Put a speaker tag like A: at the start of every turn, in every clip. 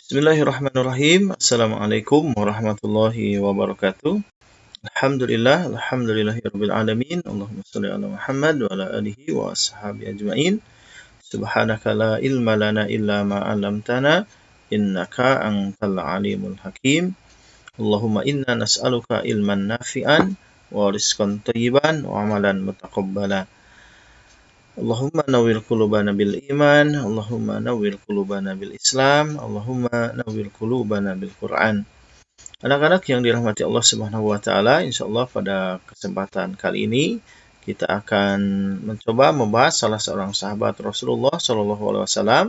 A: Bismillahirrahmanirrahim. Assalamualaikum warahmatullahi wabarakatuh. Alhamdulillahirabbil alamin. Allahumma shalli ala Muhammad wa ala alihi wa ashabihi ajmain. Subhanaka la ilma lana illa ma 'allamtana innaka antal alimul hakim. Allahumma inna nas'aluka ilman nafi'an wa rizqan thayyiban wa amalan mutaqabbala. Allahumma nawwir qulubana bil iman, Allahumma nawwir qulubana bil Islam, Allahumma nawwir qulubana bil Quran. Anak-anak yang dirahmati Allah Subhanahu wa taala, insyaallah pada kesempatan kali ini kita akan mencoba membahas salah seorang sahabat Rasulullah sallallahu alaihi wasallam.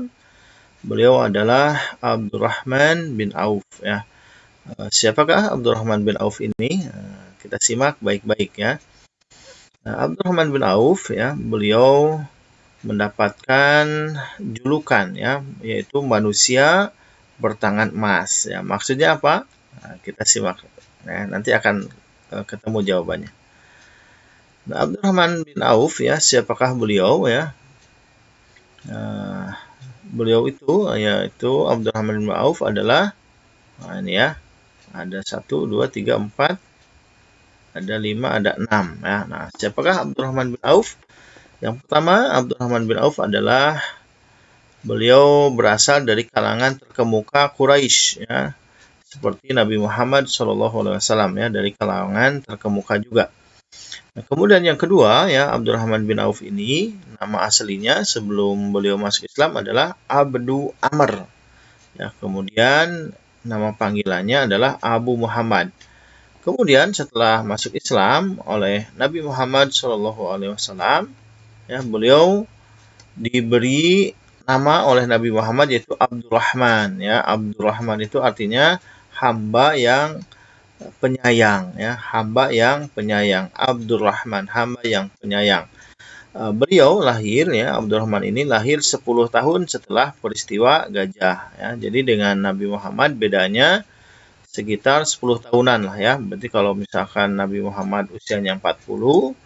A: Beliau adalah Abdurrahman bin Auf ya. Siapakah Abdurrahman bin Auf ini? Kita simak baik-baik ya. Abdurrahman bin Auf ya, beliau mendapatkan julukan ya, yaitu manusia bertangan emas ya. Maksudnya apa? Kita simak. Nanti akan ketemu jawabannya. Abdurrahman bin Auf ya, siapakah beliau ya? Beliau itu yaitu Abdurrahman bin Auf adalah ini ya. Ada 1, 2, 3, 4, ada 5, ada 6 ya. Nah, siapakah Abdurrahman bin Auf? Yang pertama, Abdurrahman bin Auf adalah beliau berasal dari kalangan terkemuka Quraisy ya. Seperti Nabi Muhammad SAW ya, dari kalangan terkemuka juga. Nah, kemudian yang kedua ya, Abdurrahman bin Auf ini nama aslinya sebelum beliau masuk Islam adalah Abdu Amr. Ya, kemudian nama panggilannya adalah Abu Muhammad. Kemudian setelah masuk Islam oleh Nabi Muhammad SAW, ya, beliau diberi nama oleh Nabi Muhammad yaitu Abdurrahman ya. Abdurrahman itu artinya hamba yang penyayang ya, hamba yang penyayang. Abdurrahman, hamba yang penyayang. Beliau lahir ya, Abdurrahman ini lahir 10 tahun setelah peristiwa Gajah ya. Jadi dengan Nabi Muhammad bedanya sekitar 10 tahunan lah ya. Berarti kalau misalkan Nabi Muhammad usianya 40,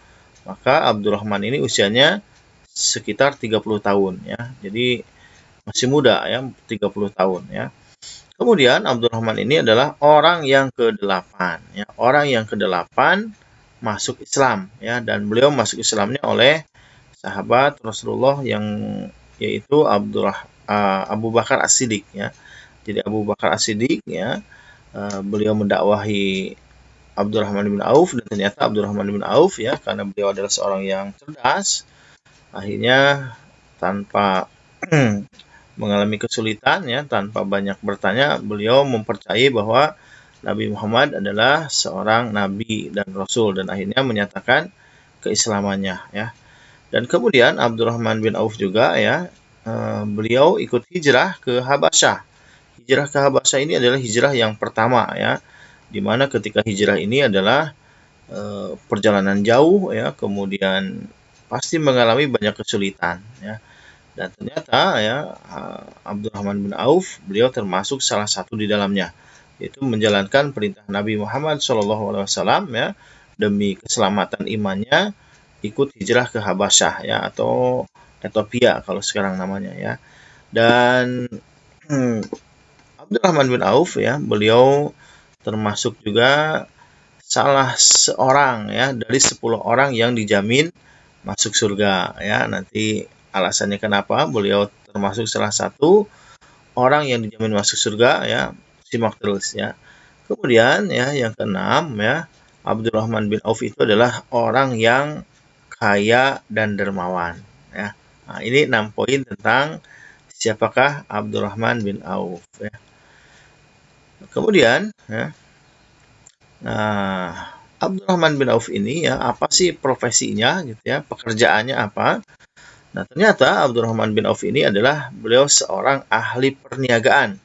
A: maka Abdurrahman ini usianya sekitar 30 tahun ya. Jadi masih muda ya, 30 tahun ya. Kemudian Abdurrahman ini adalah orang yang ke-8 ya. Orang yang ke-8 masuk Islam ya, dan beliau masuk Islamnya oleh sahabat Rasulullah yang yaitu Abu Bakar As-Siddiq ya. Jadi Abu Bakar As-Siddiq ya, beliau mendakwahi Abdurrahman bin Auf, dan ternyata Abdurrahman bin Auf ya, karena beliau adalah seorang yang cerdas, akhirnya tanpa mengalami kesulitan ya, tanpa banyak bertanya, beliau mempercayai bahwa Nabi Muhammad adalah seorang nabi dan rasul, dan akhirnya menyatakan keislamannya ya. Dan kemudian Abdurrahman bin Auf juga ya, beliau ikut hijrah ke Habasyah. Hijrah ke Habasyah ini adalah hijrah yang pertama ya, di mana ketika hijrah ini adalah perjalanan jauh ya, kemudian pasti mengalami banyak kesulitan ya. Dan ternyata ya, Abdurrahman bin Auf beliau termasuk salah satu di dalamnya, yaitu menjalankan perintah Nabi Muhammad SAW ya, demi keselamatan imannya ikut hijrah ke Habasyah ya, atau Ethiopia kalau sekarang namanya ya. Dan Abdurrahman bin Auf ya, beliau termasuk juga salah seorang ya dari 10 orang yang dijamin masuk surga ya. Nanti alasannya kenapa beliau termasuk salah satu orang yang dijamin masuk surga ya, simak terus ya. Kemudian ya, yang keenam ya, Abdurrahman bin Auf itu adalah orang yang kaya dan dermawan ya. Nah, ini 6 poin tentang siapakah Abdurrahman bin Auf ya. Kemudian ya, nah, Abdurrahman bin Auf ini ya, apa sih profesinya gitu ya, pekerjaannya apa? Nah, ternyata Abdurrahman bin Auf ini adalah beliau seorang ahli perniagaan,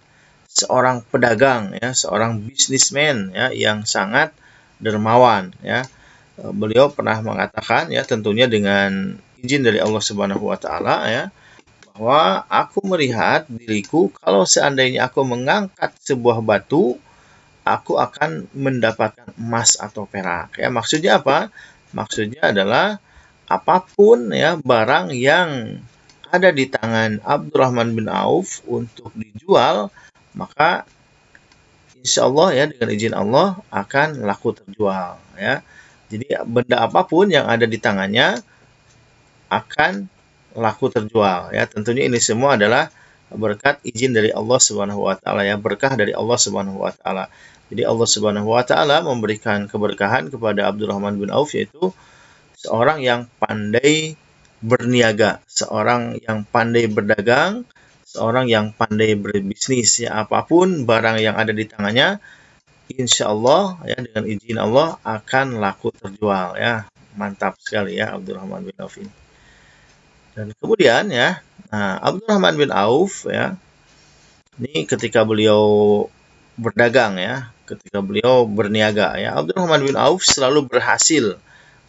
A: seorang pedagang ya, seorang bisnismen ya, yang sangat dermawan ya. Beliau pernah mengatakan ya, tentunya dengan izin dari Allah Subhanahu wa taala ya, bahwa aku melihat diriku kalau seandainya aku mengangkat sebuah batu, aku akan mendapatkan emas atau perak ya. Maksudnya apa? Maksudnya adalah apapun ya, barang yang ada di tangan Abdurrahman bin Auf untuk dijual, maka insya Allah ya dengan izin Allah akan laku terjual ya. Jadi benda apapun yang ada di tangannya akan laku terjual ya. Tentunya ini semua adalah berkat izin dari Allah Subhanahu wa taala ya, berkah dari Allah Subhanahu wa taala. Jadi Allah Subhanahu wa taala memberikan keberkahan kepada Abdurrahman bin Auf, yaitu seorang yang pandai berniaga, seorang yang pandai berdagang, seorang yang pandai berbisnis ya. Apapun barang yang ada di tangannya, insya Allah ya dengan izin Allah akan laku terjual ya. Mantap sekali ya Abdurrahman bin Auf ini. Dan kemudian ya, Abdurrahman bin Auf ya, ini ketika beliau berdagang ya, ketika beliau berniaga ya, Abdurrahman bin Auf selalu berhasil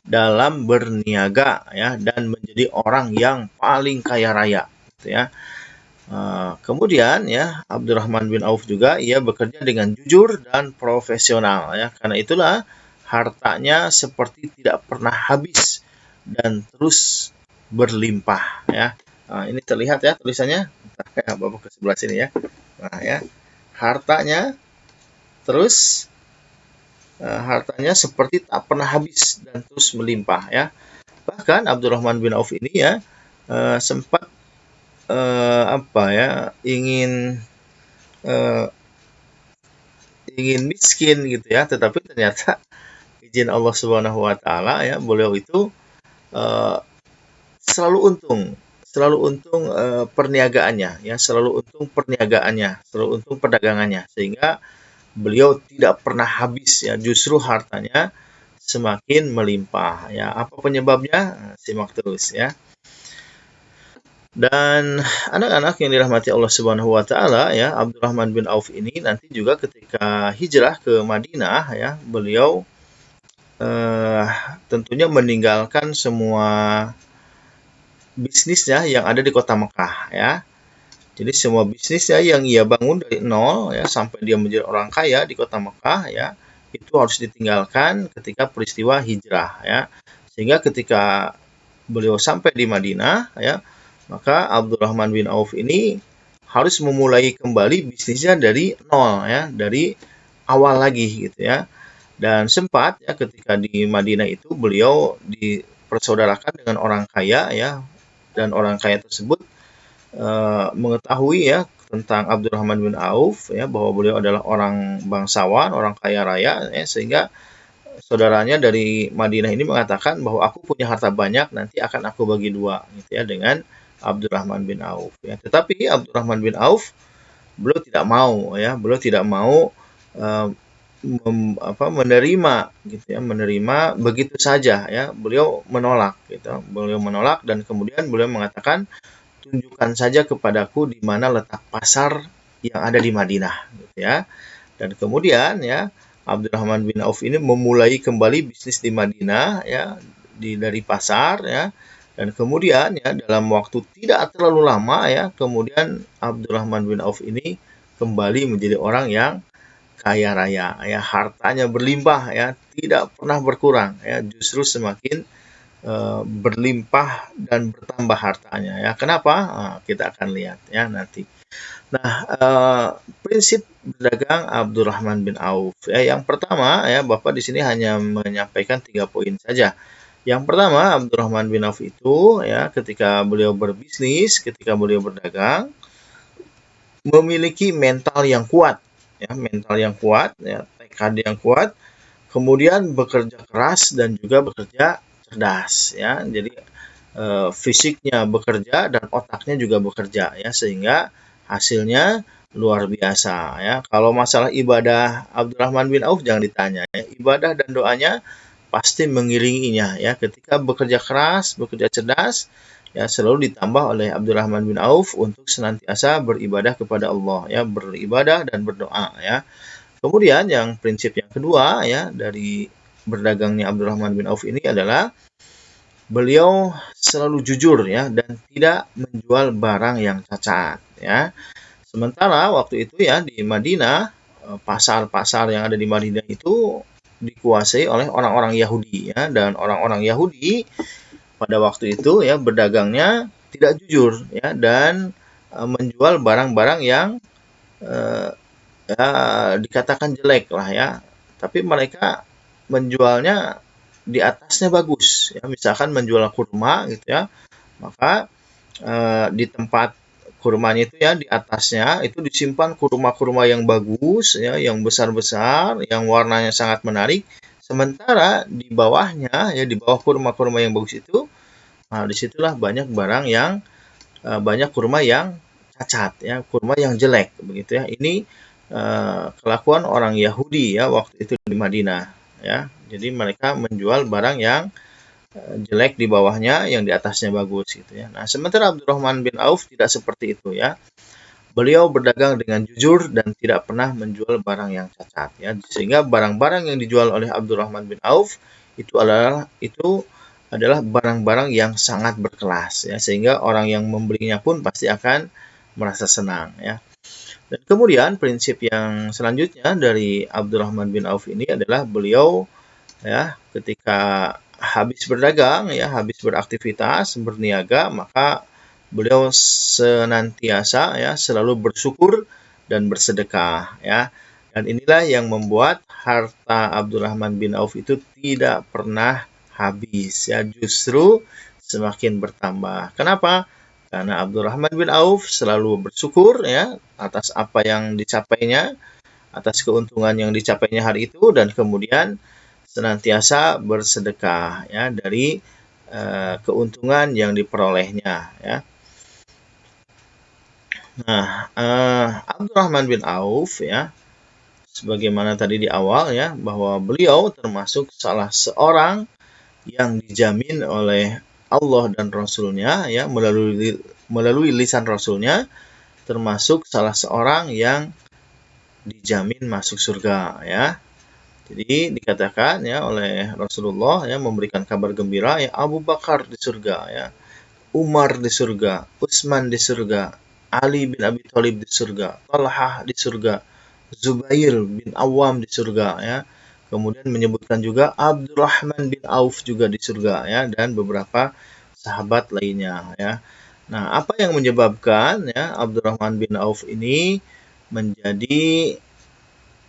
A: dalam berniaga ya, dan menjadi orang yang paling kaya raya gitu ya. Kemudian ya, Abdurrahman bin Auf juga ia bekerja dengan jujur dan profesional ya. Karena itulah hartanya seperti tidak pernah habis dan terus berlimpah ya. Ini terlihat ya tulisannya. Bapak ke sebelah sini ya. Nah ya, hartanya terus hartanya seperti tak pernah habis dan terus melimpah ya. Bahkan Abdurrahman bin Auf ini ya sempat ingin miskin gitu ya, tetapi ternyata izin Allah Subhanahu wa taala ya, beliau itu selalu untung perniagaannya ya, selalu untung perdagangannya, sehingga beliau tidak pernah habis ya, justru hartanya semakin melimpah ya. Apa penyebabnya? Simak terus ya. Dan anak-anak yang dirahmati Allah Subhanahu wa taala ya, Abdurrahman bin Auf ini nanti juga ketika hijrah ke Madinah ya, beliau tentunya meninggalkan semua bisnisnya yang ada di kota Mekah ya. Jadi semua bisnisnya yang ia bangun dari nol ya sampai dia menjadi orang kaya di kota Mekah ya, itu harus ditinggalkan ketika peristiwa hijrah ya. Sehingga ketika beliau sampai di Madinah ya, maka Abdurrahman bin Auf ini harus memulai kembali bisnisnya dari nol ya, dari awal lagi gitu ya. Dan sempat ya ketika di Madinah itu beliau dipersaudarakan dengan orang kaya ya, dan orang kaya tersebut mengetahui ya tentang Abdurrahman bin Auf ya, bahwa beliau adalah orang bangsawan, orang kaya raya ya, sehingga saudaranya dari Madinah ini mengatakan bahwa aku punya harta banyak, nanti akan aku bagi dua gitu ya dengan Abdurrahman bin Auf ya. Tetapi Abdurrahman bin Auf beliau tidak mau menerima gitu ya, menerima begitu saja ya. Beliau menolak dan kemudian beliau mengatakan, tunjukkan saja kepadaku di mana letak pasar yang ada di Madinah gitu ya. Dan kemudian ya, Abdurrahman bin Auf ini memulai kembali bisnis di Madinah ya, dari pasar ya. Dan kemudian ya, dalam waktu tidak terlalu lama ya, kemudian Abdurrahman bin Auf ini kembali menjadi orang yang kaya raya ya, hartanya berlimpah ya, tidak pernah berkurang ya, justru semakin berlimpah dan bertambah hartanya ya. Kenapa? Kita akan lihat ya nanti. Nah, prinsip berdagang Abdurrahman bin Auf ya, yang pertama ya, Bapak di sini hanya menyampaikan 3 poin saja. Yang pertama, Abdurrahman bin Auf itu ya, ketika beliau berbisnis, ketika beliau berdagang, memiliki mental yang kuat ya, tekad yang kuat, kemudian bekerja keras dan juga bekerja cerdas ya. Jadi fisiknya bekerja dan otaknya juga bekerja ya, sehingga hasilnya luar biasa ya. Kalau masalah ibadah Abdurrahman bin Auf jangan ditanya ya. Ibadah dan doanya pasti mengiringinya ya. Ketika bekerja keras, bekerja cerdas ya, selalu ditambah oleh Abdurrahman bin Auf untuk senantiasa beribadah kepada Allah ya, beribadah dan berdoa ya. Kemudian yang prinsip yang kedua ya dari berdagangnya Abdurrahman bin Auf ini adalah beliau selalu jujur ya, dan tidak menjual barang yang cacat ya. Sementara waktu itu ya di Madinah, pasar-pasar yang ada di Madinah itu dikuasai oleh orang-orang Yahudi ya, dan orang-orang Yahudi pada waktu itu ya berdagangnya tidak jujur ya, dan menjual barang-barang yang ya dikatakan jelek lah ya, tapi mereka menjualnya di atasnya bagus ya, misalkan menjual kurma gitu ya, maka di tempat kurmanya itu ya di atasnya itu disimpan kurma-kurma yang bagus ya, yang besar-besar, yang warnanya sangat menarik. Sementara di bawahnya ya, di bawah kurma-kurma yang bagus itu, nah disitulah banyak barang yang banyak kurma yang cacat ya, kurma yang jelek begitu ya. Ini kelakuan orang Yahudi ya waktu itu di Madinah ya. Jadi mereka menjual barang yang jelek di bawahnya, yang di atasnya bagus gitu ya. Nah, sementara Abdurrahman bin Auf tidak seperti itu ya. Beliau berdagang dengan jujur dan tidak pernah menjual barang yang cacat ya. Sehingga barang-barang yang dijual oleh Abdurrahman bin Auf itu adalah barang-barang yang sangat berkelas ya, sehingga orang yang membelinya pun pasti akan merasa senang ya. Dan kemudian prinsip yang selanjutnya dari Abdurrahman bin Auf ini adalah beliau ya ketika habis berdagang ya, habis beraktivitas, berniaga, maka beliau senantiasa ya selalu bersyukur dan bersedekah ya. Dan inilah yang membuat harta Abdurrahman bin Auf itu tidak pernah habis ya, justru semakin bertambah. Kenapa? Karena Abdurrahman bin Auf selalu bersyukur ya atas apa yang dicapainya, atas keuntungan yang dicapainya hari itu, dan kemudian senantiasa bersedekah ya dari keuntungan yang diperolehnya ya. Nah, Abdurrahman bin Auf ya, sebagaimana tadi di awal ya, bahwa beliau termasuk salah seorang yang dijamin oleh Allah dan Rasulnya ya, melalui lisan Rasulnya, termasuk salah seorang yang dijamin masuk surga ya. Jadi dikatakan ya oleh Rasulullah ya, memberikan kabar gembira ya, Abu Bakar di surga ya, Umar di surga, Utsman di surga, Ali bin Abi Thalib di surga, Talhah di surga, Zubair bin Awam di surga ya. Kemudian menyebutkan juga Abdurrahman bin Auf juga di surga ya, dan beberapa sahabat lainnya ya. Nah, apa yang menyebabkan ya Abdurrahman bin Auf ini menjadi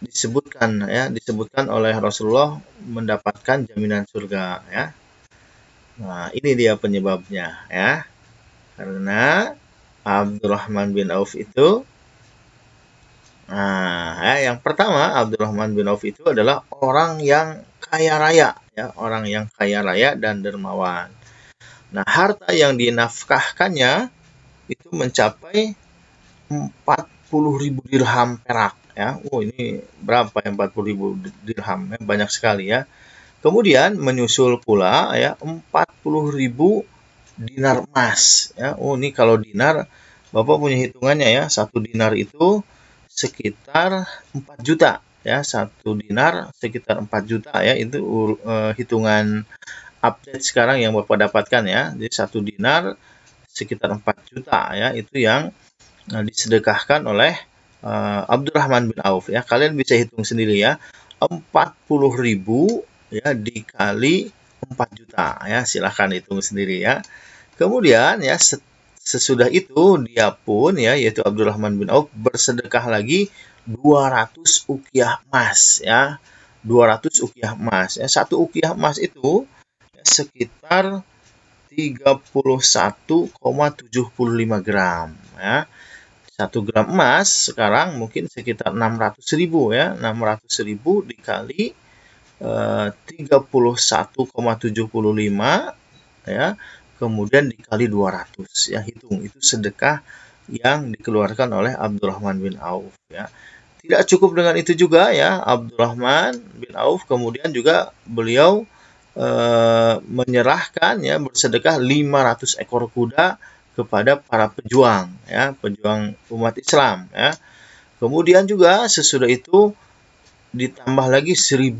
A: disebutkan oleh Rasulullah mendapatkan jaminan surga ya. Nah, ini dia penyebabnya ya. Karena Abdurrahman bin Auf itu yang pertama, Abdurrahman bin Auf itu adalah orang yang kaya raya ya, orang yang kaya raya dan dermawan. Nah, harta yang dinafkahkannya itu mencapai 40.000 dirham perak ya. Oh, ini berapa ya 40.000 dirham ya, banyak sekali ya. Kemudian menyusul pula ya 40.000 dinar emas ya. Oh, ini kalau dinar Bapak punya hitungannya ya. Satu dinar itu sekitar 4 juta ya. Satu dinar sekitar 4 juta ya. Itu hitungan update sekarang yang Bapak dapatkan ya. Jadi satu dinar sekitar 4 juta ya. Itu yang disedekahkan oleh Abdurrahman bin Auf ya. Kalian bisa hitung sendiri ya. 40.000 ya dikali 4 juta ya. Silahkan hitung sendiri ya. Kemudian ya sesudah itu dia pun ya, yaitu Abdurrahman bin Auf, bersedekah lagi 200 ukiah emas ya. 200 ukiah emas ya. Satu ukiah emas itu ya, sekitar 31,75 gram ya. 1 gram emas sekarang mungkin sekitar 600.000 ya. 600.000 dikali 31,75 ya, kemudian dikali 200 ya, hitung itu sedekah yang dikeluarkan oleh Abdurrahman bin Auf ya. Tidak cukup dengan itu juga ya, Abdurrahman bin Auf kemudian juga beliau menyerahkan ya, bersedekah 500 ekor kuda kepada para pejuang ya, pejuang umat Islam ya. Kemudian juga sesudah itu ditambah lagi 1.500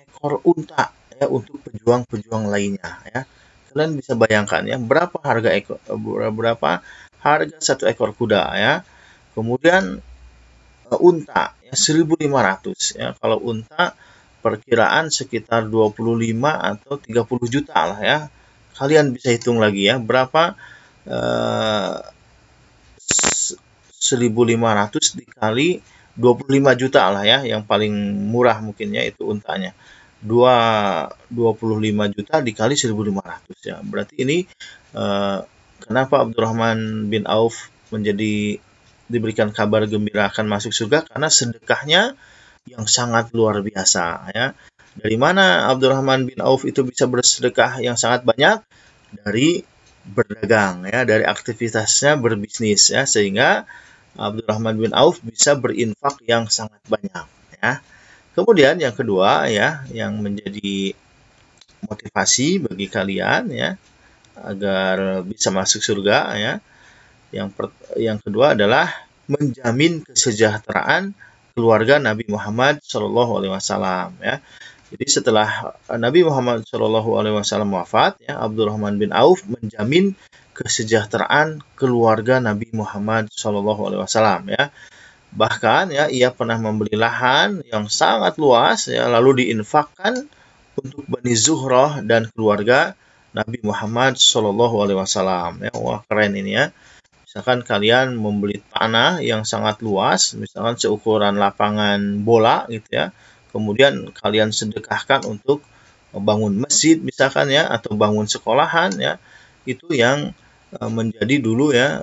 A: ekor unta ya untuk pejuang-pejuang lainnya ya. Kalian bisa bayangkan ya berapa harga satu ekor kuda ya. Kemudian unta ya 1.500 ya. Kalau unta perkiraan sekitar 25 atau 30 juta lah ya. Kalian bisa hitung lagi ya berapa 1.500 dikali 25 juta lah ya, yang paling murah mungkin ya itu untanya. 25 juta dikali 1.500 ya. Berarti ini kenapa Abdurrahman bin Auf diberikan kabar gembira akan masuk surga? Karena sedekahnya yang sangat luar biasa ya. Dari mana Abdurrahman bin Auf itu bisa bersedekah yang sangat banyak? Dari berdagang ya, dari aktivitasnya berbisnis ya, sehingga Abdurrahman bin Auf bisa berinfak yang sangat banyak ya. Kemudian yang kedua ya, yang menjadi motivasi bagi kalian ya agar bisa masuk surga ya. Yang kedua adalah menjamin kesejahteraan keluarga Nabi Muhammad SAW ya. Jadi setelah Nabi Muhammad SAW wafat ya, Abdurrahman bin Auf menjamin kesejahteraan keluarga Nabi Muhammad SAW ya. Bahkan ya ia pernah membeli lahan yang sangat luas ya, lalu diinfakkan untuk Bani Zuhrah dan keluarga Nabi Muhammad SAW ya. Wah, keren ini ya. Misalkan kalian membeli tanah yang sangat luas, misalkan seukuran lapangan bola gitu ya, kemudian kalian sedekahkan untuk bangun masjid misalkan ya, atau bangun sekolahan ya, itu yang menjadi dulu ya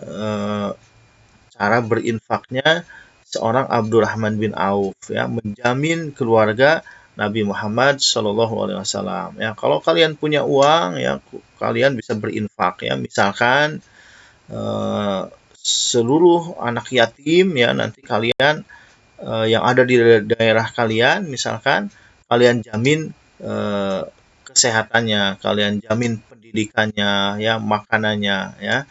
A: cara berinfaknya seorang Abdurrahman bin Auf ya, menjamin keluarga Nabi Muhammad SAW ya. Kalau kalian punya uang ya, kalian bisa berinfak ya, misalkan seluruh anak yatim ya, nanti kalian yang ada di daerah kalian, misalkan kalian jamin kesehatannya, kalian jamin pendidikannya ya, makanannya ya.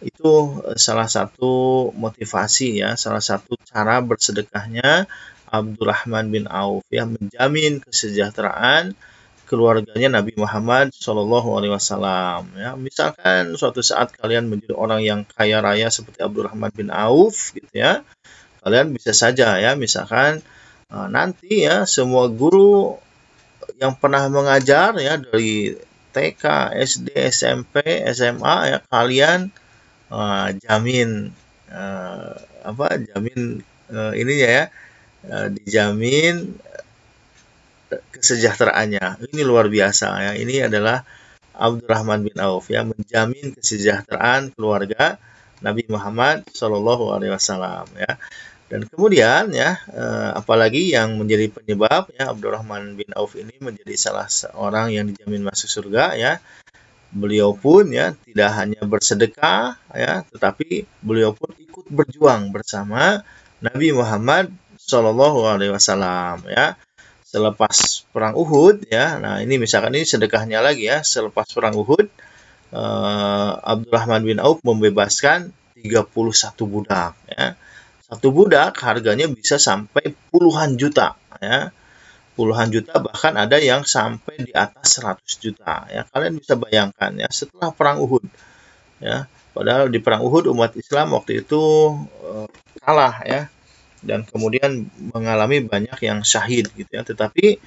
A: Itu salah satu motivasi ya, salah satu cara bersedekahnya Abdurrahman bin Auf ya, menjamin kesejahteraan keluarganya Nabi Muhammad SAW ya. Misalkan suatu saat kalian menjadi orang yang kaya raya seperti Abdurrahman bin Auf gitu ya, kalian bisa saja ya, misalkan nanti ya semua guru yang pernah mengajar ya dari TK, SD, SMP, SMA ya, kalian jamin ininya ya, dijamin kesejahteraannya. Ini luar biasa ya. Ini adalah Abdurrahman bin Auf ya, menjamin kesejahteraan keluarga Nabi Muhammad SAW ya. Dan kemudian ya, apalagi yang menjadi penyebab ya Abdurrahman bin Auf ini menjadi salah seorang yang dijamin masuk surga ya. Beliau pun ya tidak hanya bersedekah ya, tetapi beliau pun ikut berjuang bersama Nabi Muhammad SAW ya. Selepas perang Uhud ya, nah ini misalkan ini sedekahnya lagi ya, selepas perang Uhud Abdurrahman bin Auf membebaskan 31 budak ya. Satu budak harganya bisa sampai puluhan juta ya. Puluhan juta, bahkan ada yang sampai di atas 100 juta ya. Kalian bisa bayangkan ya, setelah perang Uhud ya, padahal di perang Uhud umat Islam waktu itu kalah ya, dan kemudian mengalami banyak yang syahid gitu ya, tetapi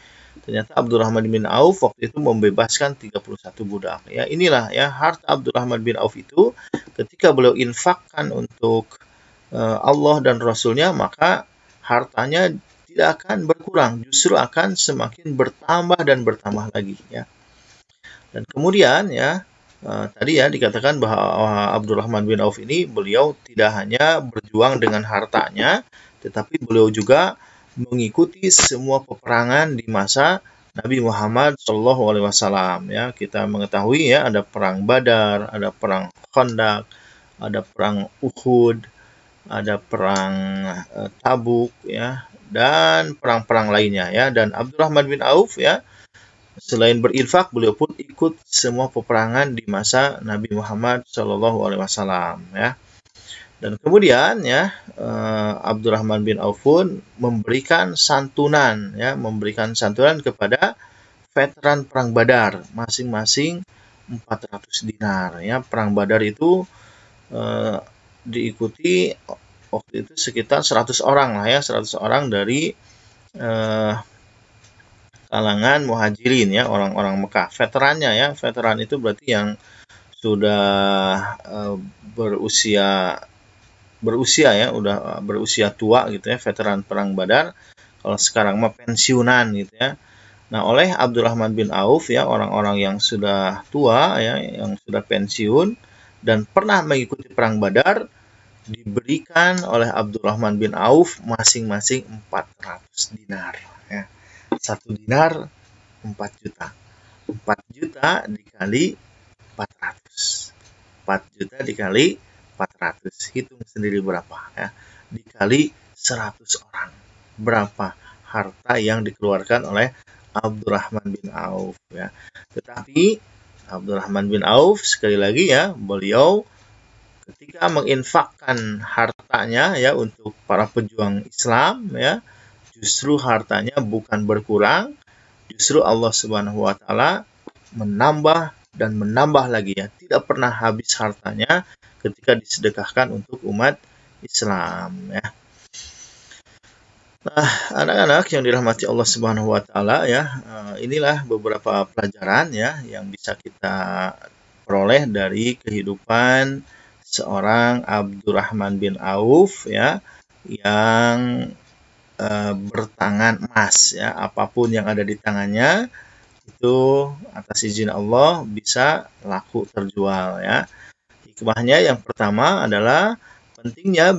A: ternyata Abdurrahman bin Auf waktu itu membebaskan 31 budak ya. Inilah ya harta Abdurrahman bin Auf itu, ketika beliau infakkan untuk Allah dan Rasulnya, maka hartanya tidak akan berkurang, justru akan semakin bertambah dan bertambah lagi ya. Dan kemudian ya tadi ya dikatakan bahwa Abdurrahman bin Auf ini beliau tidak hanya berjuang dengan hartanya, tetapi beliau juga mengikuti semua peperangan di masa Nabi Muhammad SAW ya. Kita mengetahui ya, ada perang Badar, ada perang Khandaq, ada perang Uhud, ada perang Tabuk ya, dan perang-perang lainnya ya. Dan Abdurrahman bin Auf ya, selain berinfak, beliau pun ikut semua peperangan di masa Nabi Muhammad SAW ya. Dan kemudian ya Abdurrahman bin Auf pun memberikan santunan kepada veteran perang Badar, masing-masing 400 dinar ya. Perang Badar itu diikuti waktu itu sekitar 100 orang lah ya, 100 orang dari kalangan muhajirin ya, orang-orang Mekah. Veterannya ya, veteran itu berarti yang sudah berusia berusia ya, udah berusia tua gitu ya, veteran perang Badar. Kalau sekarang mah pensiunan gitu ya. Nah, oleh Abdurrahman bin Auf ya, orang-orang yang sudah tua ya, yang sudah pensiun dan pernah mengikuti perang Badar, diberikan oleh Abdurrahman bin Auf masing-masing 400 dinar ya. 1 dinar 4 juta. 4 juta dikali 400. 4 juta dikali 400. Hitung sendiri berapa ya. Dikali 100 orang. Berapa harta yang dikeluarkan oleh Abdurrahman bin Auf ya. Tetapi Abdurrahman bin Auf sekali lagi ya, beliau ketika menginfakkan hartanya ya untuk para pejuang Islam ya, justru hartanya bukan berkurang, justru Allah Subhanahu wa taala menambah dan menambah lagi ya, tidak pernah habis hartanya ketika disedekahkan untuk umat Islam ya. Nah, anak-anak yang dirahmati Allah Subhanahu wa taala ya, inilah beberapa pelajaran ya yang bisa kita peroleh dari kehidupan seorang Abdurrahman bin Auf ya, yang bertangan emas ya, apapun yang ada di tangannya itu atas izin Allah bisa laku terjual ya. Hikmahnya yang pertama adalah pentingnya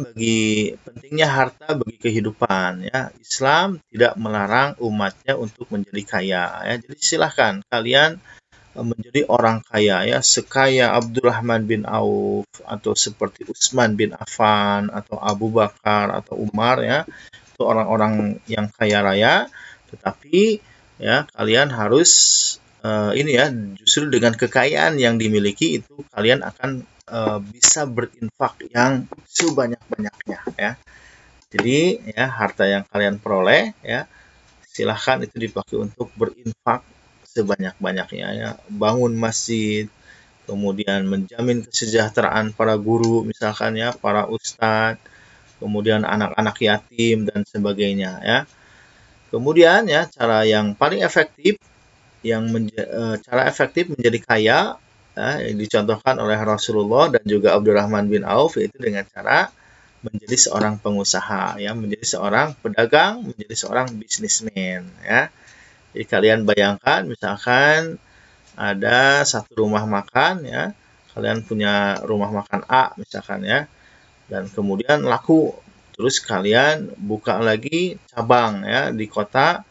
A: harta bagi kehidupan ya. Islam tidak melarang umatnya untuk menjadi kaya ya. Jadi silahkan kalian menjadi orang kaya ya, sekaya Abdurrahman bin Auf atau seperti Utsman bin Affan atau Abu Bakar atau Umar ya. Itu orang-orang yang kaya raya, tetapi ya kalian harus ini ya, justru dengan kekayaan yang dimiliki itu kalian akan bisa berinfak yang sebanyak-banyaknya ya. Jadi ya harta yang kalian peroleh ya, silahkan itu dipakai untuk berinfak sebanyak-banyaknya ya. Bangun masjid, kemudian menjamin kesejahteraan para guru misalkan ya, para ustadz, kemudian anak-anak yatim dan sebagainya ya. Kemudian ya cara yang paling efektif cara efektif menjadi kaya yang dicontohkan oleh Rasulullah dan juga Abdurrahman bin Auf, yaitu dengan cara menjadi seorang pengusaha ya, menjadi seorang pedagang, menjadi seorang bisnismen ya. Jadi kalian bayangkan misalkan ada satu rumah makan ya, kalian punya rumah makan A misalkan ya, dan kemudian laku, terus kalian buka lagi cabang ya di kota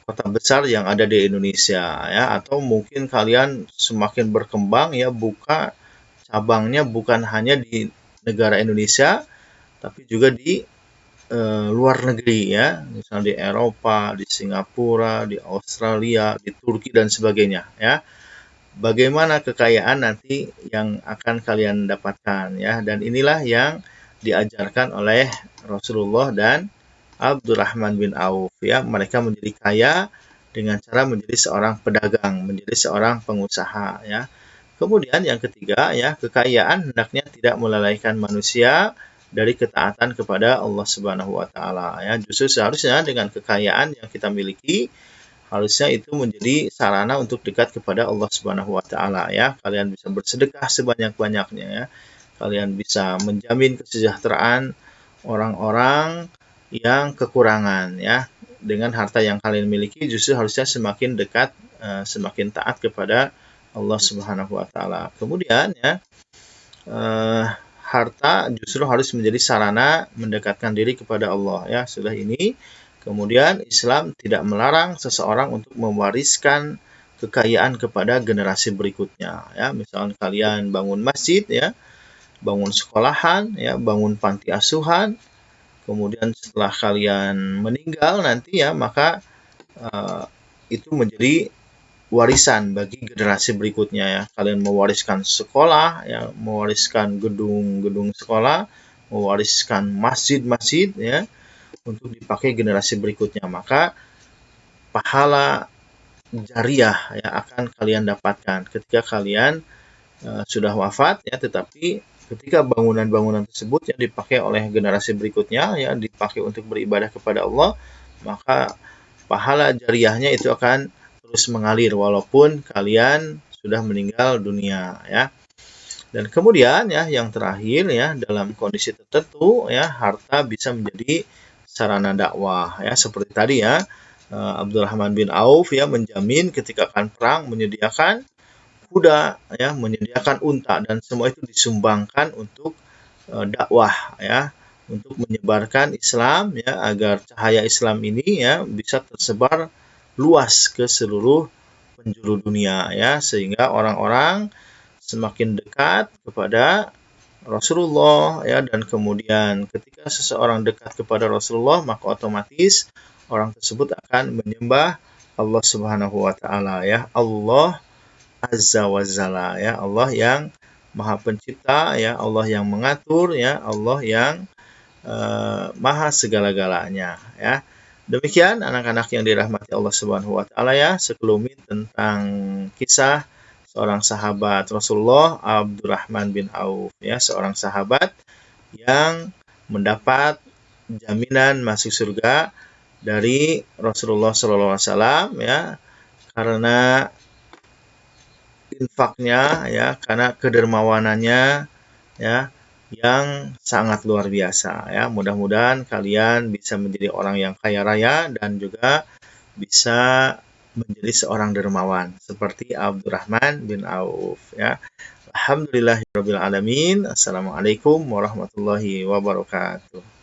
A: besar yang ada di Indonesia ya, atau mungkin kalian semakin berkembang ya, buka cabangnya bukan hanya di negara Indonesia tapi juga di luar negeri ya, misalnya di Eropa, di Singapura, di Australia, di Turki dan sebagainya ya. Bagaimana kekayaan nanti yang akan kalian dapatkan ya, dan inilah yang diajarkan oleh Rasulullah dan Abdurrahman bin Auf ya. Mereka menjadi kaya dengan cara menjadi seorang pedagang, menjadi seorang pengusaha ya. Kemudian yang ketiga ya, kekayaan hendaknya tidak melalaikan manusia dari ketaatan kepada Allah Subhanahu wa taala ya. Justru seharusnya dengan kekayaan yang kita miliki, harusnya itu menjadi sarana untuk dekat kepada Allah Subhanahu wa taala ya. Kalian bisa bersedekah sebanyak-banyaknya ya. Kalian bisa menjamin kesejahteraan orang-orang yang kekurangan ya. Dengan harta yang kalian miliki justru harusnya semakin dekat, semakin taat kepada Allah Subhanahu wa taala. Kemudian ya, harta justru harus menjadi sarana mendekatkan diri kepada Allah ya. Sudah ini, kemudian Islam tidak melarang seseorang untuk mewariskan kekayaan kepada generasi berikutnya ya. Misalnya kalian bangun masjid ya, bangun sekolahan ya, bangun panti asuhan, kemudian setelah kalian meninggal nanti ya, maka itu menjadi warisan bagi generasi berikutnya ya. Kalian mewariskan sekolah ya, mewariskan gedung-gedung sekolah, mewariskan masjid-masjid ya, untuk dipakai generasi berikutnya. Maka pahala jariah ya akan kalian dapatkan ketika kalian sudah wafat ya, tetapi ketika bangunan-bangunan tersebut yang dipakai oleh generasi berikutnya ya, dipakai untuk beribadah kepada Allah, maka pahala jariahnya itu akan terus mengalir walaupun kalian sudah meninggal dunia ya. Dan kemudian ya yang terakhir ya, dalam kondisi tertentu ya harta bisa menjadi sarana dakwah ya, seperti tadi ya, Abdurrahman bin Auf ya menjamin ketika akan perang menyediakan kuda ya, menyediakan unta, dan semua itu disumbangkan untuk dakwah ya, untuk menyebarkan Islam ya, agar cahaya Islam ini ya bisa tersebar luas ke seluruh penjuru dunia ya, sehingga orang-orang semakin dekat kepada Rasulullah ya, dan kemudian ketika seseorang dekat kepada Rasulullah maka otomatis orang tersebut akan menyembah Allah Subhanahu wa taala ya, Allah Azza wa Jalla ya, Allah yang Maha Pencipta ya, Allah yang mengatur ya, Allah yang Maha segala-galanya ya. Demikian anak-anak yang dirahmati Allah Subhanahu wa taala ya, sekelumit tentang kisah seorang sahabat Rasulullah, Abdurrahman bin Auf ya, seorang sahabat yang mendapat jaminan masuk surga dari Rasulullah SAW ya, karena infaknya ya, karena kedermawanannya ya, yang sangat luar biasa ya. Mudah-mudahan kalian bisa menjadi orang yang kaya raya dan juga bisa menjadi seorang dermawan seperti Abdurrahman bin Auf ya. Alhamdulillahirabbil alamin. Assalamualaikum warahmatullahi wabarakatuh.